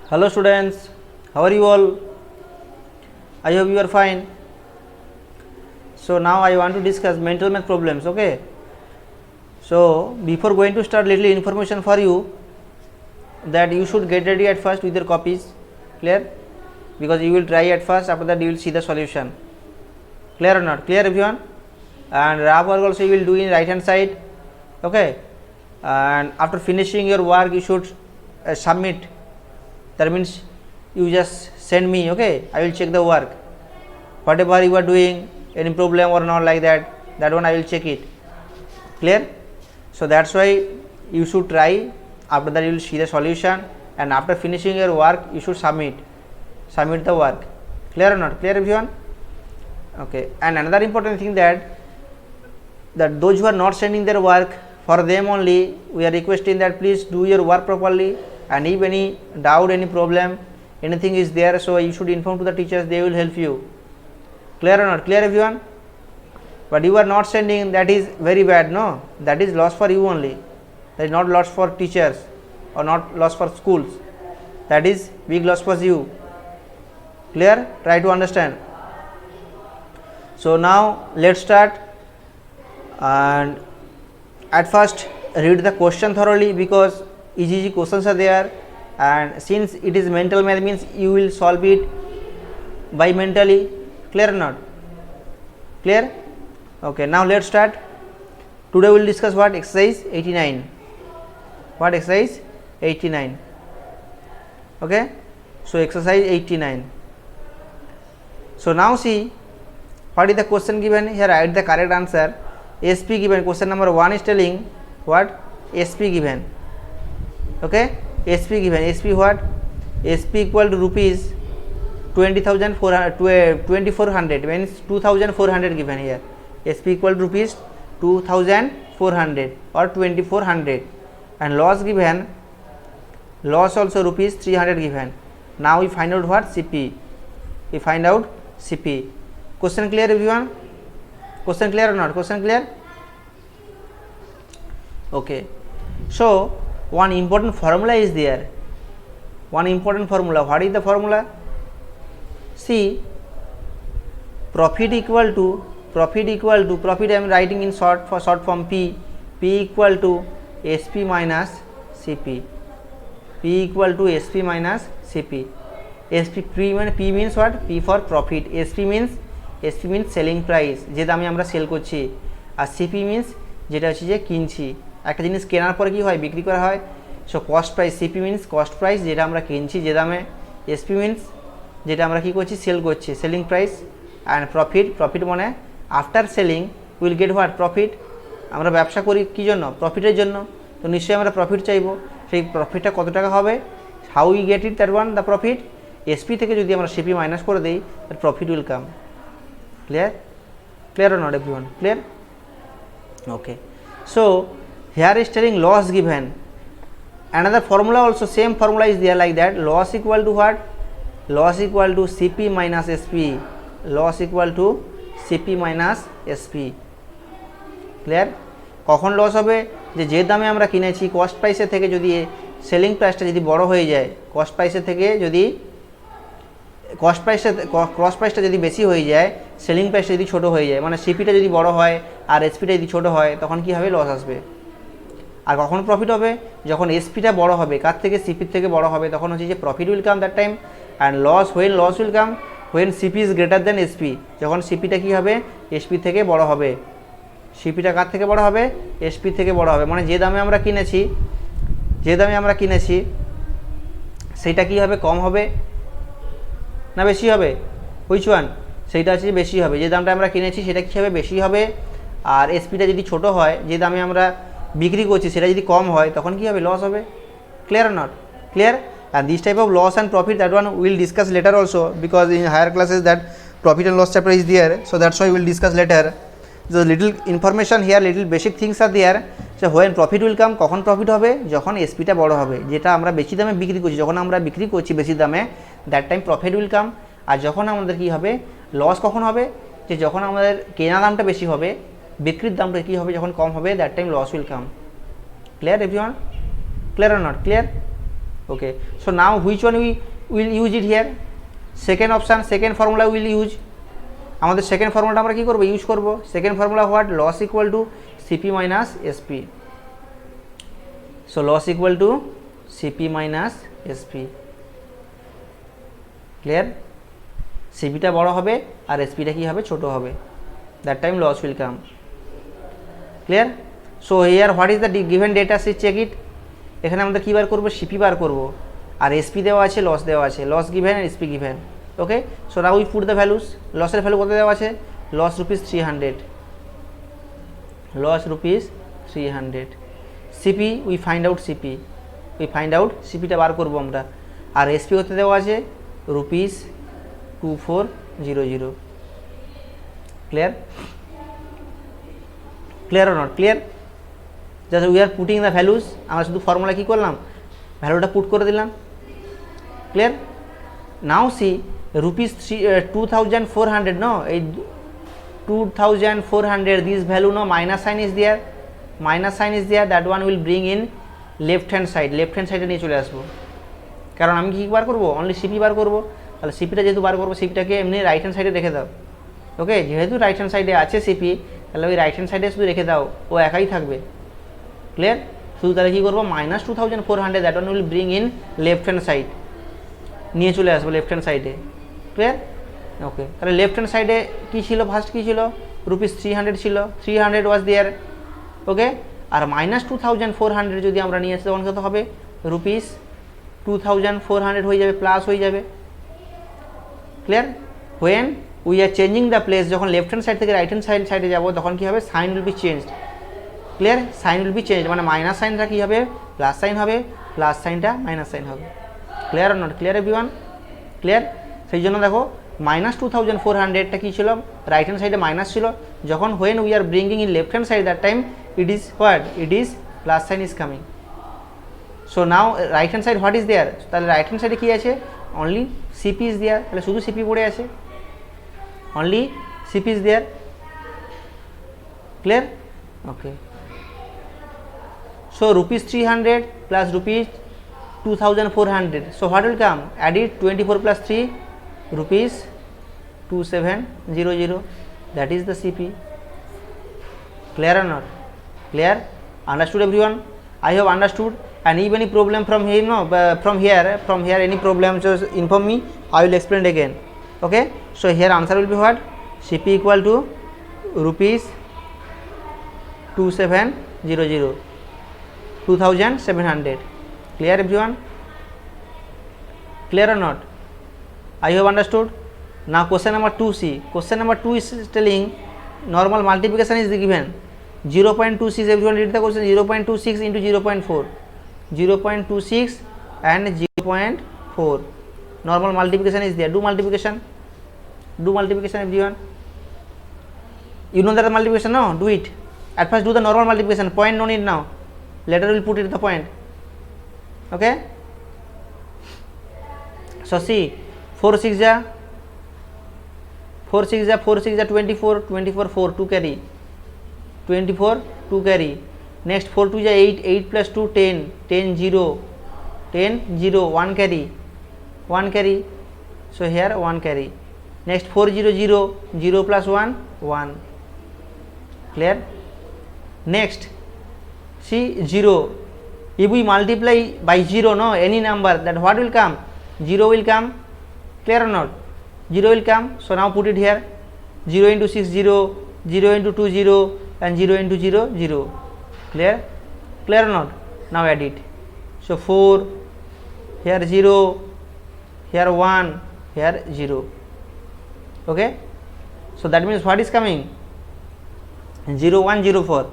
Hello students, how are you all? I hope you are fine. So now I want to discuss mental math problems, okay? So before going to start, little information for you that you should get ready at first with your copies, clear? Because you will try at first, after that you will see the solution. Clear or not? Clear everyone? And rough work also you will do in right hand side, okay? And after finishing your work you should submit. That means you just send me, okay? I will check the work. Whatever you are doing, any problem or not like that, that one I will check it. Clear? So that's why you should try. After that you will see the solution, and after finishing your work you should submit the work. Clear or not? Clear everyone? Okay. And another important thing that those who are not sending their work, for them only we are requesting that please do your work properly, and if any doubt, any problem, anything is there, so you should inform to the teachers, they will help you. Clear or not? Clear everyone? But you are not sending, that is very bad, no? That is loss for you only. That is not loss for teachers or not loss for schools. That is big loss for you. Clear? Try to understand. So now let's start, and at first read the question thoroughly, because easy questions are there, and since it is mental math means you will solve it by mentally. Clear or not? Clear? Okay, now let's start. Today we will discuss what? Exercise 89. What? Exercise 89. Okay, so exercise 89. So now see what is the question given here. Write the correct answer. SP given. Question number 1 is telling what? SP given. Okay, SP given. SP what? SP equal to rupees 2400 means 2400 given here. SP equal to rupees 2400 or 2400, and loss given, loss also rupees 300 given. Now we find out what? CP. We find out CP. Question clear everyone? Question clear or not? Question clear? Okay, so one important formula is there. One important formula. What is the formula? See, profit equal to profit I am writing in short form P. P equal to SP minus CP. P equal to SP minus CP. SP P means what? P for profit. SP means selling price, যে দামে আমরা sell করছি, আর CP means যেটা হচ্ছে যে কিনছি। একটা জিনিস কেনার পরে কি হয়? বিক্রি করা হয়। So cost price, CP means cost price, যেটা আমরা কিনছি যে দামে। SP means যেটা আমরা কি করছি? সেল করছি, সেলিং প্রাইস। অ্যান্ড প্রফিট মানে after selling will get what? Profit. আমরা ব্যবসা করি কী জন্য? প্রফিটের জন্য। তো নিশ্চয়ই আমরা প্রফিট চাইবো। সেই প্রফিটটা কত টাকা হবে? How we get it, that one the profit. SP থেকে যদি আমরা CP মাইনাস করে দিই, that profit will come. Clear? Clear or not everyone? Clear? Okay, so here is telling loss given. Another formula also, same formula is there like that. Loss equal to what? Loss equal to CP minus SP. Loss equal to CP minus SP. Clear? কখন loss হবে? যে দামে আমরা কিনেছি cost প্রাইসের থেকে যদি selling প্রাইসটা যদি বড় হয়ে যায়, কস্ট প্রাইসের থেকে যদি কস্ট প্রাইসটা যদি বেশি হয়ে যায়, সেলিং প্রাইসটা যদি ছোটো হয়ে যায়, মানে সিপিটা যদি বড় হয় আর এসপিটা যদি ছোটো হয়, তখন কি হবে? লস আসবে। আর কখন প্রফিট হবে? যখন এসপিটা বড় হবে, কার থেকে? সিপির থেকে বড় হবে, তখন হচ্ছে যে profit will come that time. And loss will come when CP is greater than SP. যখন সিপিটা কী হবে? এসপি থেকে বড় হবে। সিপিটা কার থেকে বড় হবে? এসপি থেকে বড় হবে। মানে যে দামে আমরা কিনেছি সেইটা কী হবে? কম হবে না বেশি হবে? Which one? সেইটা হচ্ছে বেশি হবে। যে দামটা আমরা কিনেছি সেটা কী হবে? বেশি হবে। আর এসপিটা যদি ছোট হয়, যে দামে আমরা বিক্রি করছি সেটা যদি কম হয়, তখন কী হবে? লস হবে। Clear or not? Clear? And this type of loss and profit, that one we will discuss later also, because in higher classes that profit and loss chapter is there, so that's why we will discuss later. The little information here, little basic things are there. So when profit will come, কখন profit হবে? যখন এসপিটা বড় হবে, যেটা আমরা বেশি দামে বিক্রি করছি, যখন আমরা বিক্রি করছি বেশি দামে, that time profit will come. আর যখন আমাদের কী হবে? লস কখন হবে? যে যখন আমাদের কেনা দামটা বেশি হবে, বিক্রির দামটা কী হবে? যখন কম হবে, that time loss will come. Clear everyone? Clear or not? Clear? Okay, so now which one we will use it here? Second option, second formula we will use. আমাদের সেকেন্ড ফর্মুলাটা আমরা কি করব, ইউজ করব। Second formula what, loss equal to CP minus SP. So loss equal to CP minus SP. Clear? সিপিটা বড় হবে আর এসপিটা কি হবে, ছোট হবে। That time loss will come. Clear? So here what is the given data, see check it. এখানে আমাদের কী বার করবো, সিপি বার করব, আর এসপি দেওয়া আছে, লস দেওয়া আছে, লস গিভেন আর SP given. Okay, so now we put the values. লসের ভ্যালু কত দেওয়া আছে, loss rupees 300, loss rupees 300। CP we find out, CP we find out, সিপিটা বার করবো আমরা। আর এসপি কত দেওয়া আছে, rupees 2400। Clear? Clear or not clear? Just we are putting the values. আমরা শুধু ফর্মুলা কী করলাম, ভ্যালুটা পুট করে দিলাম। Clear? Now see rupees 2400, no, এই 2400, this value, no, minus sign is there, minus sign is there, that one will bring in left hand side, left hand side নিয়ে চলে আসবো। কারণ আমি কী বার করবো, অনলি সিপি বার করবো। তাহলে সিপিটা যেহেতু বার করবো, সিপিটাকে এমনি রাইট হ্যান্ড সাইডে রেখে দাও। ওকে, যেহেতু রাইট হ্যান্ড সাইডে আছে সিপি, তাহলে ওই রাইট হ্যান্ড সাইডে শুধু রেখে দাও, ও একাই থাকবে। ক্লিয়ার? শুধু তাহলে কী করবো, minus 2400, that one will bring in left hand side, নিয়ে চলে আসবো লেফট হ্যান্ড সাইডে। ক্লিয়ার? ওকে, তাহলে লেফট হ্যান্ড সাইডে কী ছিল, ফার্স্ট কী ছিল, রুপিস 300 ছিল, 300 ওয়াজ দেয়ার। ওকে, আর মাইনাস 2400 যদি আমরা নিয়ে আসি তখন কত হবে, রুপিস 2400 হয়ে যাবে, প্লাস হয়ে যাবে। Clear? When we are changing the place, যখন লেফট হ্যান্ড সাইড থেকে রাইট হ্যান্ড সাইডে যাবো তখন কী হবে, sign will be changed. Clear? Sign will be change, মানে মাইনাস সাইনটা কী হবে, প্লাস সাইন হবে, প্লাস সাইনটা মাইনাস সাইন হবে। Clear or not clear everyone? Clear? সেই জন্য দেখো মাইনাস 2400টা কী ছিল, রাইট হ্যান্ড সাইডে মাইনাস ছিল, যখন when we are bringing in left hand side that time it is what, it is plus sign is coming. So now right hand side what is there, তাহলে right hand সাইডে কী আছে, only CP is there, তাহলে শুধু CP পড়ে আছে, only CP is there. Clear? Okay, so rupees 300 plus rupees 2400, so what will come, add it, 24 plus 3, rupees 2700, that is the CP. Clear or not clear? Understood everyone? I have understood. And if any problem from here, no, from here any problem, just inform me, I will explain again. Okay, so here answer will be what, CP equal to rupees 2700. Clear everyone? Clear or not? I have understood. Now question number 2C. Question number 2 is telling normal multiplication is given 0.26. Everyone read the question. 0.26 into 0.4, 0.26 and 0.4. Normal multiplication is there. Do multiplication. Do multiplication everyone. You know that the multiplication, no? Do it. At first do the normal multiplication. Point no need now. Later we'll put it the point. Okay, so see 4 6 ja 24, 24 4 2 carry, 24 2 carry. Next 4 2 ja 8 plus 2 10, 10 0, 10 0, 1 carry, 1 carry, so here 1 carry. Next 4 0 0, 0 plus 1 1. Clear? Next see 0, if we multiply by 0, no, any number, that what will come, 0 will come. Clear or not? 0 will come. So now put it here, 0 into 6 0, 0 into 2 0, and 0 into 0 0. Clear? Clear or not? Now add it. So 4, here 0, here 1, here 0. Okay, so that means what is coming, 0 1 0 4.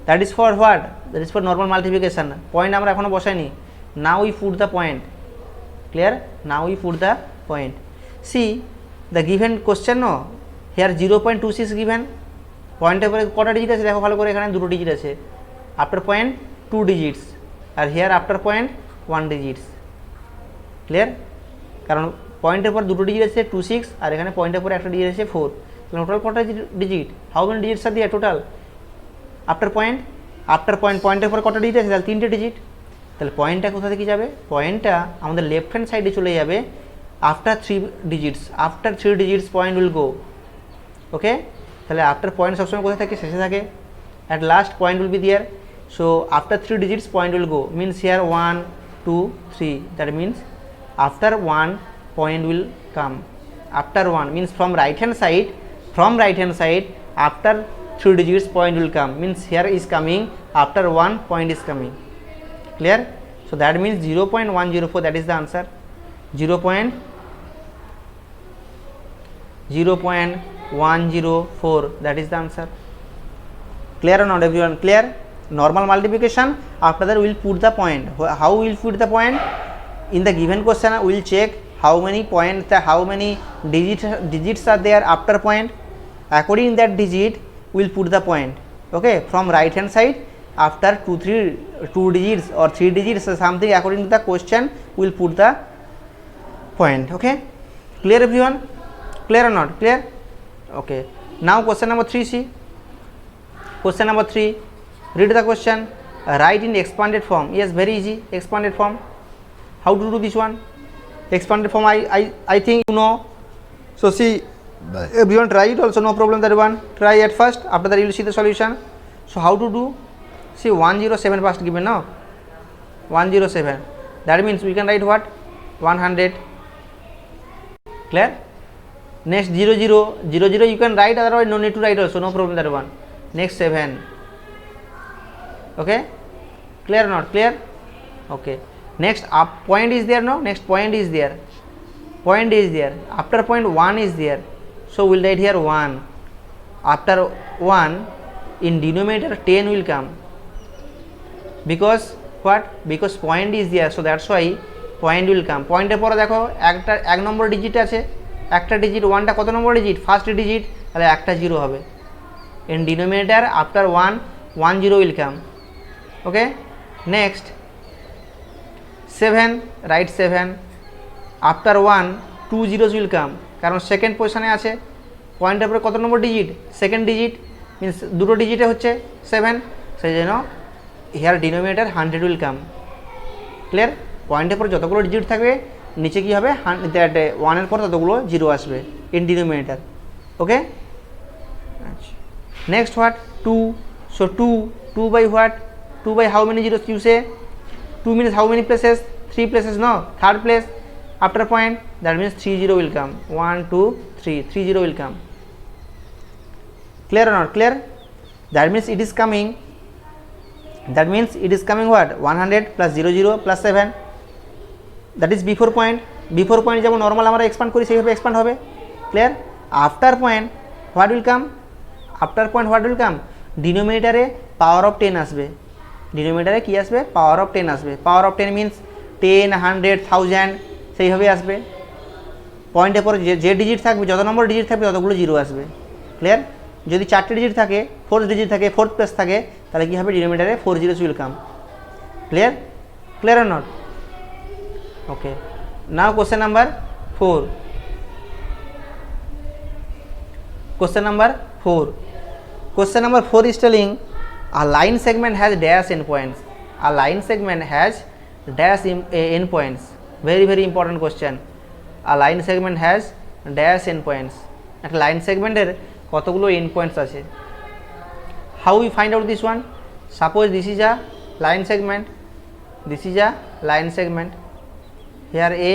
That is for what? That is for normal multiplication. Point আমরা এখনো বসাইনি. Now we put the point. Clear? Now we put the point. See the given question, no, here 0.26 given. পয়েন্টের পরে কটা digit আছে দেখো ভালো করে, এখানে দুটো ডিজিট আছে। After point 2 digits, R here after point 1 digits. Clear? কারণ পয়েন্টের পর দুটো ডিজিট আছে 2 6, আর এখানে পয়েন্টের পরে একটা ডিজিট আছে 4. টোটাল কটা ডিজিট, হাউ মেনি ডিজিটস আর দিয়ে টোটাল আফটার পয়েন্ট, পয়েন্টের পর কটা ডিজিট আছে, তাহলে 3টে ডিজিট। তাহলে পয়েন্টটা কোথা থেকে যাবে, পয়েন্টটা আমাদের লেফট হ্যান্ড সাইডে চলে যাবে after 3 digits, after 3 digits point will go. Okay, তাহলে আফটার পয়েন্ট সবসময় কোথায় থাকে, শেষে থাকে, at last point will be there. So after 3 digits point will go, means here 1 2 3, that means after 1 point will come, after 1 means from right hand side, after 3 digits point will come, means here is coming after 1 point is coming. Clear? So that means 0.104, that is the answer. 0.104, that is the answer. Clear or not everyone? Clear? Normal multiplication, after that we will put the point. How we will put the point? In the given question we will check how many points, how many digits are there after point. According that digit we will put the point. Okay, from right hand side, after 2 digits or 3 digits or something, according to the question we will put the point. Okay, clear everyone? Clear or not? Clear? Okay, now question number 3. See question number 3. Read the question. Write in expanded form. Yes, very easy. Expanded form. How to do this one? Expanded form, I think you know. So see, everyone try it also, no problem that one. Try at first, after that you will see the solution. So how to do? See 107 first given, no? 107. That means we can write what? 100. Clear? Next 00, you can write, otherwise no need to write also, no problem that one. Next 7. Okay, clear or not? Clear? Okay, next up point is there, no? Next point is there, after point 1 is there, so we'll write here 1. After 1, in denominator 10 will come, because what? Because point is there, so that's why point will come. Point এর পরে দেখো একটা 1 নম্বর digit আছে, একটা digit, 1টা কত নম্বর digit? First digit, তাহলে একটা 0 হবে। in denominator after 1 10 will come. Okay, next 7, write 7. after 1 2 zeros will come, কারণ সেকেন্ড পজিশনে আছে, পয়েন্টের পরে কত নম্বর ডিজিট? সেকেন্ড ডিজিট, মিন্স দুটো ডিজিটে হচ্ছে 7, সেই জন্য here denominator 100 will come. Clear? পয়েন্টের পরে যতগুলো ডিজিট থাকবে নিচে কি হবে? 1 এর পর ততগুলো 0 আসবে ইন ডিনোমিনেটর। ওকে, আচ্ছা, next what? 2. so 2 by what? 2 by how many zeros you say? 2 means how many places? 3 places, no? Third place after point, that means 30 will come. 1 2 3, 30 will come. Clear or not? Clear? That means it is coming, what? 100 plus 00 plus 7, that is before point. Before point যেমন normal আমরা expand করি সেইভাবে expand হবে। Clear? After point what will come? After point what will come? ডিনোমিনেটারে power of 10 আসবে। ডিনোমিনেটারে কি আসবে? পাওয়ার of 10 আসবে। পাওয়ার অফ 10 মিন্স 10 100 1000 সেইভাবে আসবে। পয়েন্টের পরে যে ডিজিট থাকবে, যত নম্বর ডিজিট থাকবে ততগুলো 0 আসবে। ক্লিয়ার? যদি 4টে ডিজিট থাকে, 4th ডিজিট থাকে, 4th প্লেস থাকে, তাহলে কী হবে? ডিনোমিনেটারে 4 zeros will come. Clear? Clear or not? Okay, now question number 4. Question number 4 is telling a line segment has dash endpoints. A line segment has dash endpoints. Very very important question. A line segment has dash endpoints. একটা line সেগমেন্টের কতগুলো endpoints আছে? How we find out this one? Suppose this is a line segment, here A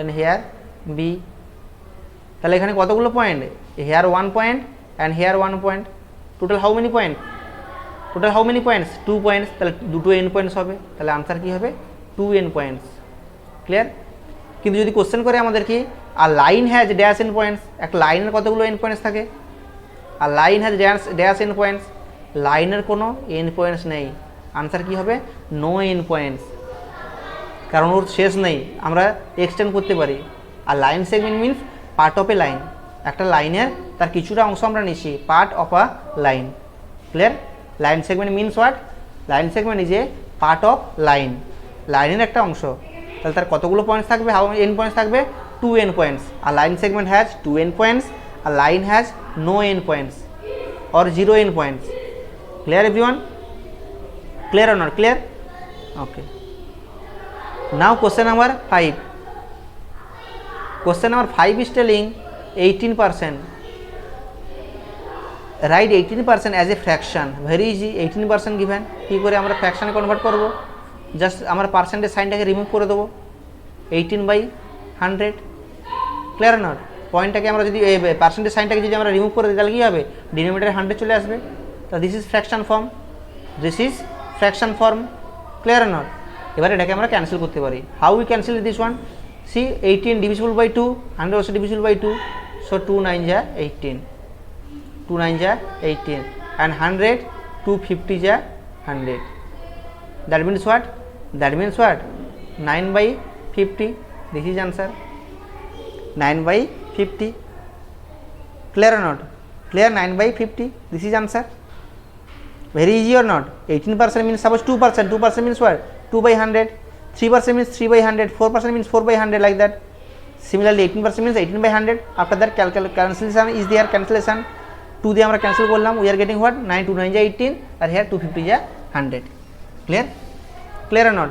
and here B. তাহলে এখানে কতগুলো point? here 1 point and here 1 point. Total how many points? 2 points. তাহলে দুটো and points হবে, তাহলে answer কি হবে? 2 end points. Clear? কিন্তু যদি কোশ্চেন করে আমাদের কি আর line has dash end points, একটা লাইনের কতগুলো এন্ড পয়েন্টস থাকে? আর line has dash end points, লাইনের কোনো এন্ড পয়েন্টস নেই। আনসার কি হবে? নো এন্ড পয়েন্টস, কারণ ওর শেষ নেই, আমরা এক্সটেন্ড করতে পারি। আর line segment means part of a line, একটা লাইনের তার কিছুটা অংশ আমরা নিচ্ছি, part of a line. Clear? Line segment means what? Line segment is a part of line, লাইনের একটা অংশ। তাহলে তার কতগুলো পয়েন্টস থাকবে? হাউ এন্ড পয়েন্টস থাকবে? 2 এন্ড পয়েন্টস। আর line segment has 2 end points, আর line has no end points or 0 end points. Clear everyone? Clear or not? Clear? Okay. Now question number 5. Question number 5 is telling 18%. Write 18% as a fraction. Very easy. 18% given. কি করে আমরা ফ্র্যাকশনে convert করব? Just আমরা percentage সাইনটাকে remove করে দেবো। 18/100, clear not? পয়েন্টটাকে আমরা যদি percentage সাইনটাকে যদি আমরা রিমুভ করে দিই তাহলে কী হবে? ডিনোমিনেটরে 100 চলে আসবে। তো this is fraction form, clear not? এবার এটাকে আমরা ক্যান্সেল করতে পারি। How we cancel this one? See 18 divisible by 2, 100 also divisible by 2, so 2 9 ja 18, 2 9 ja 18, and 100 250 ja 100. That means what? 9/50. This is answer, 9/50. Clear or not? Clear? 9/50. This is answer. Very easy or not? 18% means suppose 2%. 2% means what? 2/100. 3% means 3/100. 4% means 4/100, like that. Similarly 18% means 18/100. After that cancellation is there. Cancellation 2 দিয়ে আমরা cancel করলাম। We are getting what? 9 2 9 ja 18, R here 250 ja 100. Clear? Clear or not?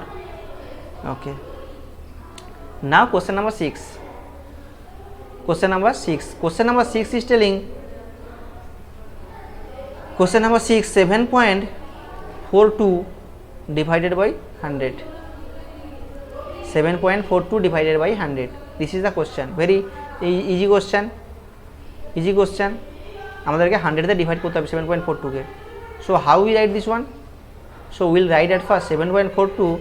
Okay. Now question number 6. Question number 6 is telling, question number 6, 7.42 divided by 100. 7.42 divided by 100. This is the question. Very easy question. আমাদেরকে 100 দিয়ে divide করতে হবে 7.42 কে। So how we write this one? So we'll write at first 7.42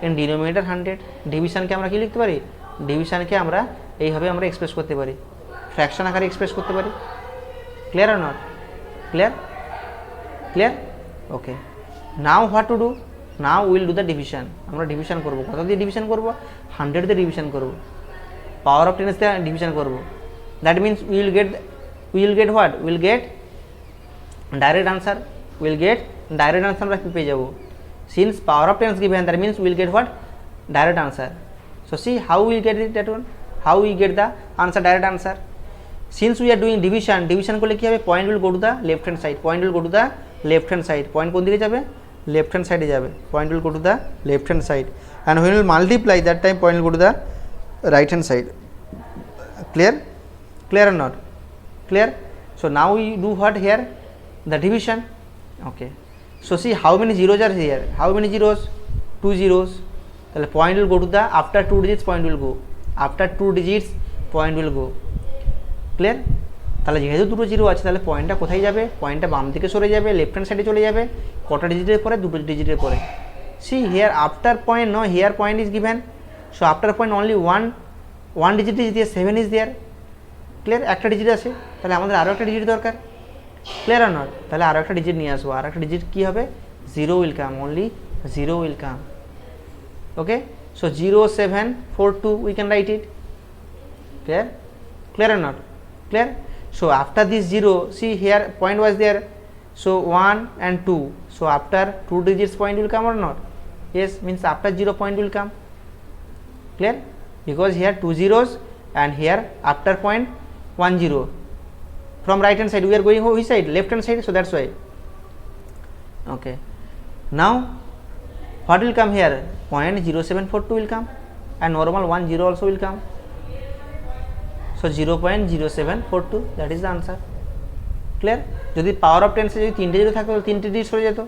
in denominator 100. ডিভিশনকে আমরা কি লিখতে পারি? ডিভিশনকে আমরা এইভাবে আমরা এক্সপ্রেস করতে পারি, ফ্র্যাকশন আকারে এক্সপ্রেস করতে পারি। Clear or not? Clear? Okay. Now what to do? Now will do the division. আমরা ডিভিশন করব। কত দিয়ে ডিভিশন করব? 100 দিয়ে ডিভিশন করব। পাওয়ার অফ 10 দিয়ে ডিভিশন করব। That means will get what? Will get direct answer. আমরা পেয়ে যাব। Since power of 10 given, that means we'll get what? Direct answer. So see how we get it, that one? How we get the answer, direct answer? Since we are doing division করলে কি হবে? Point will go to the left hand side. Point কোন দিকে যাবে? Left hand side এ যাবে। Point will go to the left hand side, and when we will multiply, that time point will go to the right hand side. Clear or not? Clear? So now we do what here? The division. Okay. So see how many zeros are here? How many zeros? 2 zeros. তাহলে point will go to the, after 2 digits point will go. Clear? তাহলে যেহেতু দুটো zero আছে তাহলে পয়েন্টটা কোথায় যাবে? পয়েন্টটা বাম দিকে সরে যাবে, লেফট হ্যান্ড সাইডে চলে যাবে। কটা ডিজিটের পরে? দুটো ডিজিটের পরে। See here after point, no here point is given. So after point only one digit is there, 7 is there. Clear? একটা ডিজিট আছে, তাহলে আমাদের আরও একটা ডিজিট দরকার। Clear or not? তাহলে আরও একটা ডিজিট নিয়ে আসবো। আর একটা ডিজিট কী হবে? 0 will come, only 0 will come. Okay, so 0742 we can write it. Clear or not? Clear? So after this 0, see here point was there, so 1 and 2, so after 2 digits point will come or not? Yes, means after 0 point will come. Clear? Because here 2 zeros and here after point 1 0. From right hand side we are going which side? Left hand side, so that's why. Okay, now what will come here? Point 0742 will come, and normal 1 0 also will come. So 0.0742, that is the answer. Clear? যদি পাওয়ার of 10 যদি 3টে zero থাকতো তাহলে 3টে digit সরে যেত।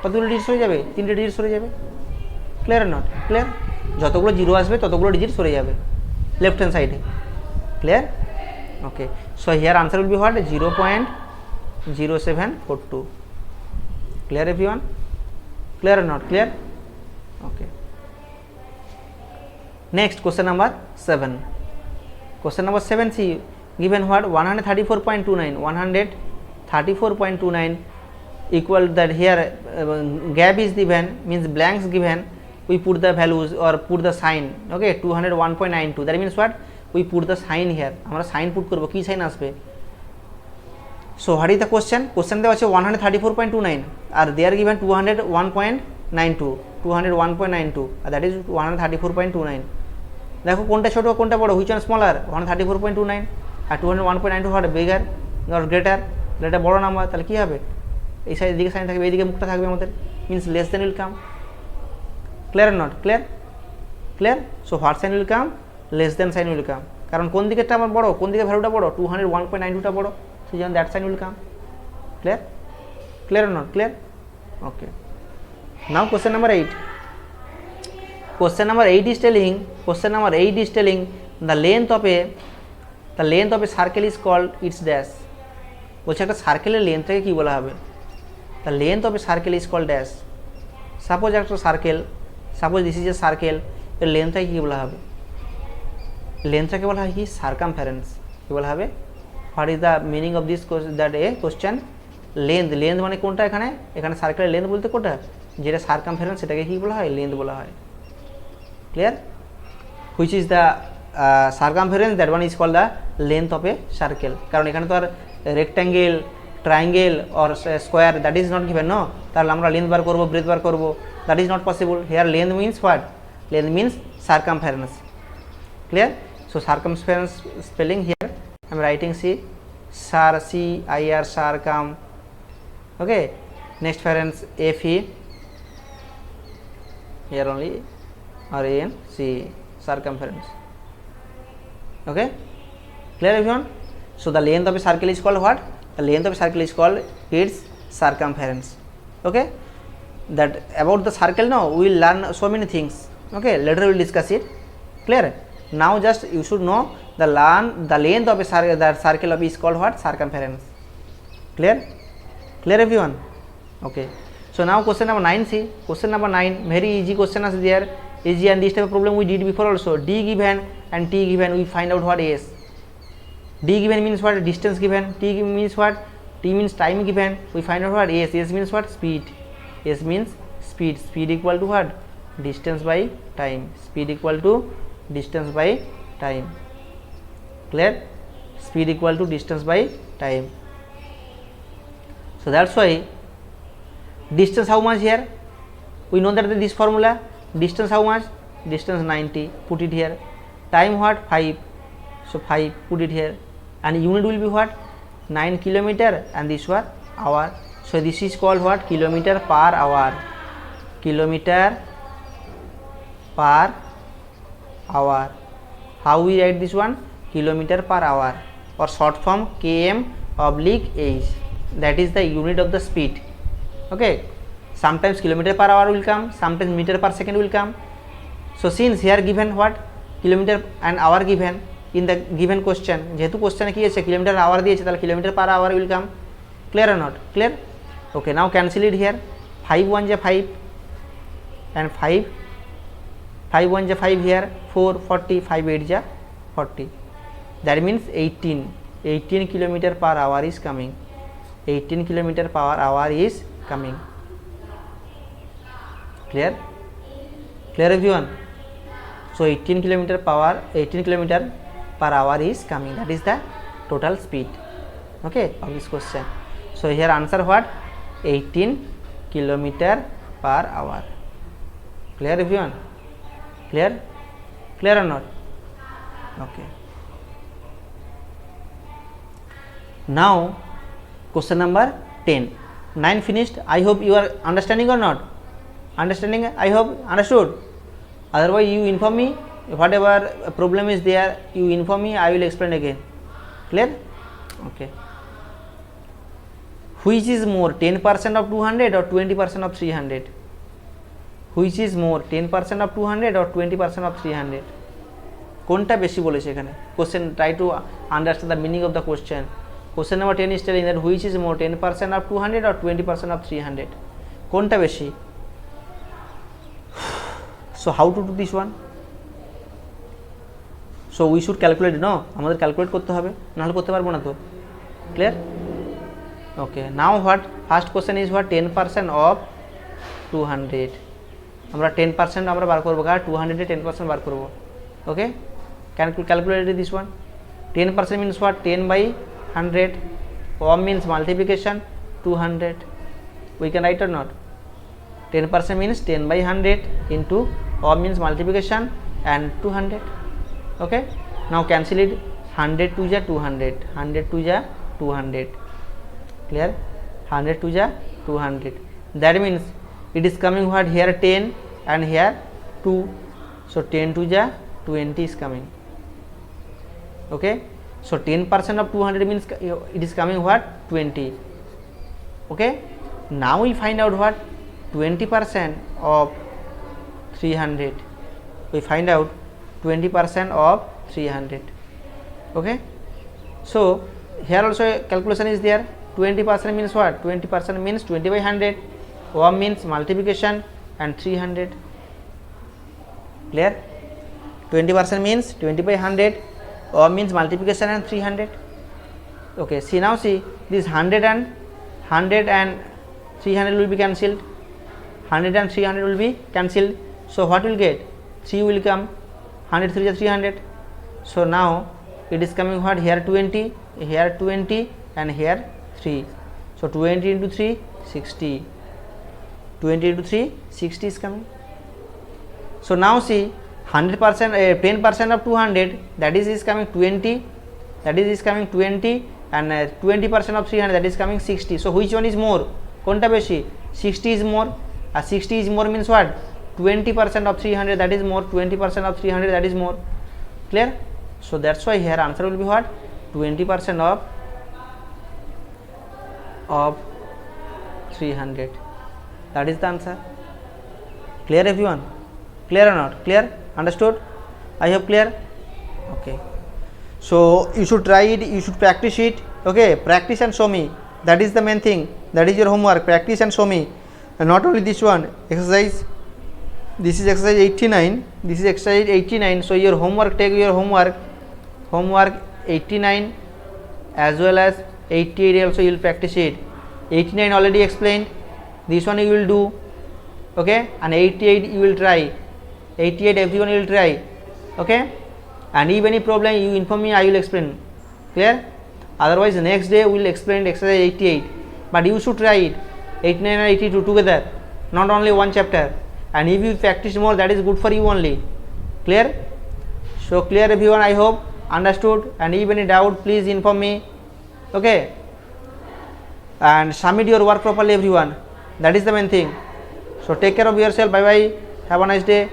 কতগুলো digit সরে যাবে? 3টে ডিজিট সরে যাবে। Clear or not? ক্লিয়ার? যতগুলো জিরো আসবে ততগুলো ডিজিট সরে যাবে লেফট হ্যান্ড সাইডে। Clear? Okay, so here answer will be what? 0.0742. Clear everyone? Clear or not? Clear? Okay, next question number 7. Question number 7, see given what? 134.29 equal that here gap is given, means blanks given, we put the values or put the sign. Okay, 201.92, that means what? We put the sign here. আমরা sign put করব, কি sign আসবে? So what is the question? Question দেওয়া আছে 134.29 আর they are given 201.92 আর that is 134.29. দেখো কোনটা ছোটো কোনটা বড়ো, হুইচ ওয়ান স্মলার? 134.29 আর 201.92 হোয়াট? Bigger or greater? এটা বড়ো নাম্বার, তাহলে কী হবে? এই সাইড দিকে সাইন থাকবে, এইদিকে মুখটা থাকবে আমাদের, means less than will come. Clear or not? Clear. So what sign will come, less than sign will come, কারণ কোন দিকেরটা আমার বড়, কোন দিকে ভ্যালুটা বড়, 201.92টা বড়, সেই জন্য that sign will come. Clear, clear or not clear? Okay, now question number 8. Question number 8 is telling the length of a circle is called its dash. বলছে একটা সার্কেলের লেন্থটাকে কি বলা হবে? the length of a circle is called dash. Suppose একটা circle, suppose this is a circle, এর লেন্থটাকে কি বলা হবে? লেন্থটাকে বলা হয় কি? সার্কামফারেন্স। কি বলা হবে? What is the meaning of this that a question? Length, length মানে কোনটা? এখানে সার্কেলের লেন্থ বলতে কোনটা? যেটা সার্কামফারেন্স সেটাকে কি বলা হয়? লেন্থ বলা হয়। Clear? Which is the circumference, that one is called the length of a circle. কারণ এখানে তো আর rectangle, triangle or square that is not given, no. তাহলে আমরা লেন্থ বার করবো, ব্রেথ বার করবো, that is not possible. Here length means what? Length means circumference. Clear? So circumference spelling here I am writing SAR, CIR, circum. Okay, next parents FE, here only RANC, circumference. Okay, clear everyone? So the length of a circle is called what? The length of a circle is called its circumference. Okay, that about the circle now we will learn so many things. Okay, later we will discuss it. Clear? Now just you should know the length of a circle, that circle of is called what? Circumference. Clear? Clear everyone? Okay, so now question number 9. See, question number 9, very easy question is there, easy, and this type of problem we did before also. D given and T given, we find out what is. D given means what? Distance given. T means what? T means time given, we find out what? S. S means what? Speed. S means speed. Speed equal to what? Distance by time. Speed equal to distance by time. Clear? Speed equal to distance by time. So that's why distance how much here? We know that this formula, distance how much? Distance 90, put it here. Time what? 5, so 5, put it here. And unit will be what? 9 kilometer, and this what? Hour. So this is called what? Kilometer per hour. Kilometer per hour. How we write this one? Kilometer per hour, or short form km/h. That is the unit of the speed. Okay, sometimes kilometer per hour will come, sometimes meter per second will come. So since here given what? Kilometer and hour given in the given question, যেহেতু কোশ্চেনে কি আছে kilometre hour দিয়েছে, তাহলে kilometre per hour will come. Clear or not clear? Okay, now cancel it here. 5 1 ja 5 and 5 1 ja 5 here, 4 40, 5 8 ja 40. That means 18 kilometer per hour is coming. 18 kilometer per hour is coming. Clear? Clear everyone? So 18 kilometer per hour is coming. That is the total speed, okay, of this question. So here answer what? 18 kilometer per hour. Clear everyone? Clear? Clear or not? Okay. Now question number 10. 9 finished. I hope you are understanding or not? Understanding? I hope understood. Otherwise you inform me, whatever problem is there you inform me, I will explain again. Clear? Okay. Which is more, 10% of 200 or 20% of 300? Which is more, 10% of 200 or 20% of 300? কোনটা বেশি বলেছে এখানে? Question, try to understand the meaning of the question. Question number 10 is telling that which is more, 10% of 200 or 20% of 300? কোনটা বেশি? So how to do this one? So we should calculate, no? আমাদের calculate করতে হবে, নাহলে করতে পারবো না তো। Clear? Okay, now what? First question is what? 10% of 200. আমরা 10% আমরা বার করবো, কারণ 200 10% বার করবো। ওকে, calculate this one. 10% means what? 10 by 100. Ohm means multiplication 200. We can write or not? 10% means 10 by 100 into ohm means multiplication and 200. Okay, now cancel it. 100 to ja 200, 100 to ja 200. Clear? 100 to ja 200. That means it is coming what? Here 10 and here 2. So 10 to the 20 is coming. Okay, so 10% of 200 means it is coming what? 20. Okay, now we find out what? 20% of 300. We find out 20% of 300. Okay, so here also a calculation is there. 20% means what? 20% means 20 by 100. 1 means multiplication and 300. Clear? 20% means 20 by 100. 1 means multiplication and 300. Okay, see now, see this 100 and 300 will be cancelled. 100 and 300 will be cancelled. So what will get? 3 will come. 100 3 is 300. So now it is coming what? Here 20, here 20 and here 3. So 20 into 3, 60. 20 into 3, 60 is coming. So now see 100%, 10% of 200, that is coming 20, that is coming 20, and 20% of 300, that is coming 60. So which one is more? Konta beshi? 60 is more. 60 is more means what? 20% of 300, that is more. 20% of 300, that is more. Clear? So that's why here answer will be what? 20% of 300. That is the answer. Clear everyone? Clear or not? Clear? Understood? I hope clear. Okay, so you should try it, you should practice it. Okay, practice and show me. That is the main thing. That is your homework. Practice and show me. And not only this one, exercise, this is exercise 89, this is exercise 89. So your homework, take your homework 89 as well as 88 also you will practice it. 89 already explained, this one you will do. Okay, and 88 you will try. 88 everyone will try. Okay, and if any problem you inform me, I will explain. Clear? Otherwise next day we will explain exercise 88, but you should try it 89 and 82 together, not only one chapter. And if you practice more, that is good for you only. Clear? So clear everyone, I hope understood. And if any doubt, please inform me. Okay, and submit your work properly everyone. That is the main thing. So take care of yourself. Bye bye. Have a nice day.